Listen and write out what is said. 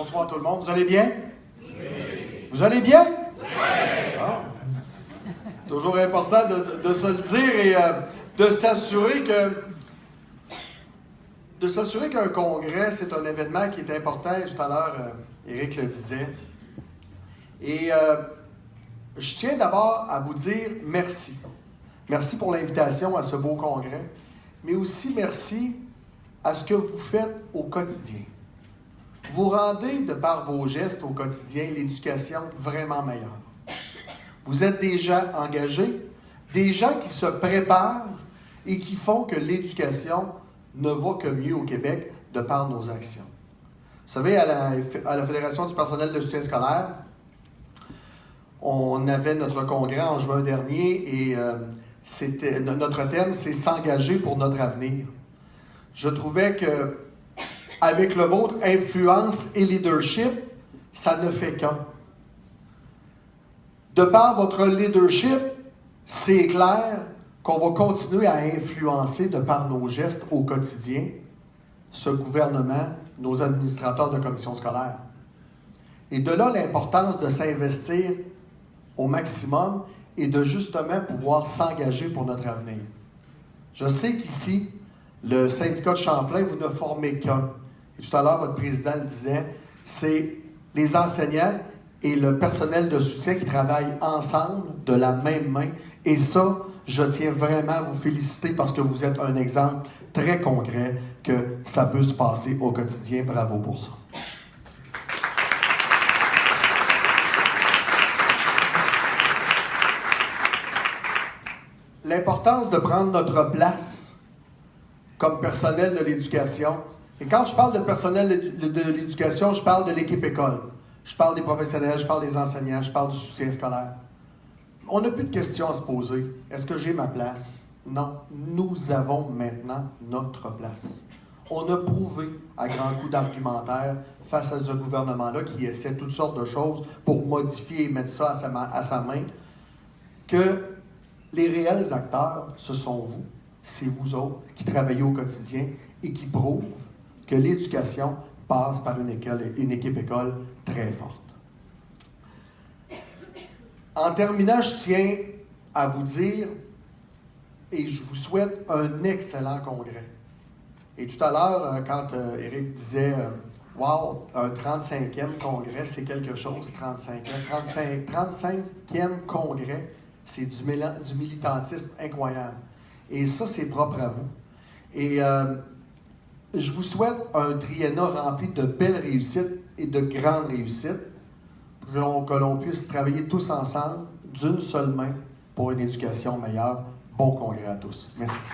Bonsoir tout le monde, vous allez bien? Oui. Vous allez bien? Oui. Ah. Toujours important de se le dire et de s'assurer qu'un congrès, c'est un événement qui est important. Tout à l'heure, Éric le disait. Et je tiens d'abord à vous dire merci. Merci pour l'invitation à ce beau congrès, mais aussi merci à ce que vous faites au quotidien. Vous rendez, de par vos gestes au quotidien, l'éducation vraiment meilleure. Vous êtes des gens engagés, des gens qui se préparent et qui font que l'éducation ne va que mieux au Québec de par nos actions. Vous savez, à la Fédération du personnel de soutien scolaire, on avait notre congrès en juin dernier et notre thème, c'est « S'engager pour notre avenir ». Je trouvais que avec le vôtre, influence et leadership, ça ne fait qu'un. De par votre leadership, c'est clair qu'on va continuer à influencer de par nos gestes au quotidien ce gouvernement, nos administrateurs de commission scolaire. Et de là, l'importance de s'investir au maximum et de justement pouvoir s'engager pour notre avenir. Je sais qu'ici, le syndicat de Champlain, vous ne formez qu'un. Et tout à l'heure, votre président le disait, c'est les enseignants et le personnel de soutien qui travaillent ensemble de la même main. Et ça, je tiens vraiment à vous féliciter parce que vous êtes un exemple très concret que ça peut se passer au quotidien. Bravo pour ça. L'importance de prendre notre place comme personnel de l'éducation. Et quand je parle de personnel de l'éducation, je parle de l'équipe école. Je parle des professionnels, je parle des enseignants, je parle du soutien scolaire. On n'a plus de questions à se poser. Est-ce que j'ai ma place? Non. Nous avons maintenant notre place. On a prouvé à grands coups d'argumentaire face à ce gouvernement-là qui essaie toutes sortes de choses pour modifier et mettre ça à sa main, que les réels acteurs, ce sont vous. C'est vous autres qui travaillez au quotidien et qui prouvent que l'éducation passe par une équipe école très forte. En terminant, je tiens à vous dire, et je vous souhaite un excellent congrès. Et tout à l'heure, quand Éric disait « Wow, un 35e congrès, c'est quelque chose, 35e congrès, c'est du militantisme incroyable. » Et ça, c'est propre à vous. Et je vous souhaite un triennat rempli de belles réussites et de grandes réussites, pour que l'on puisse travailler tous ensemble, d'une seule main, pour une éducation meilleure. Bon congrès à tous. Merci.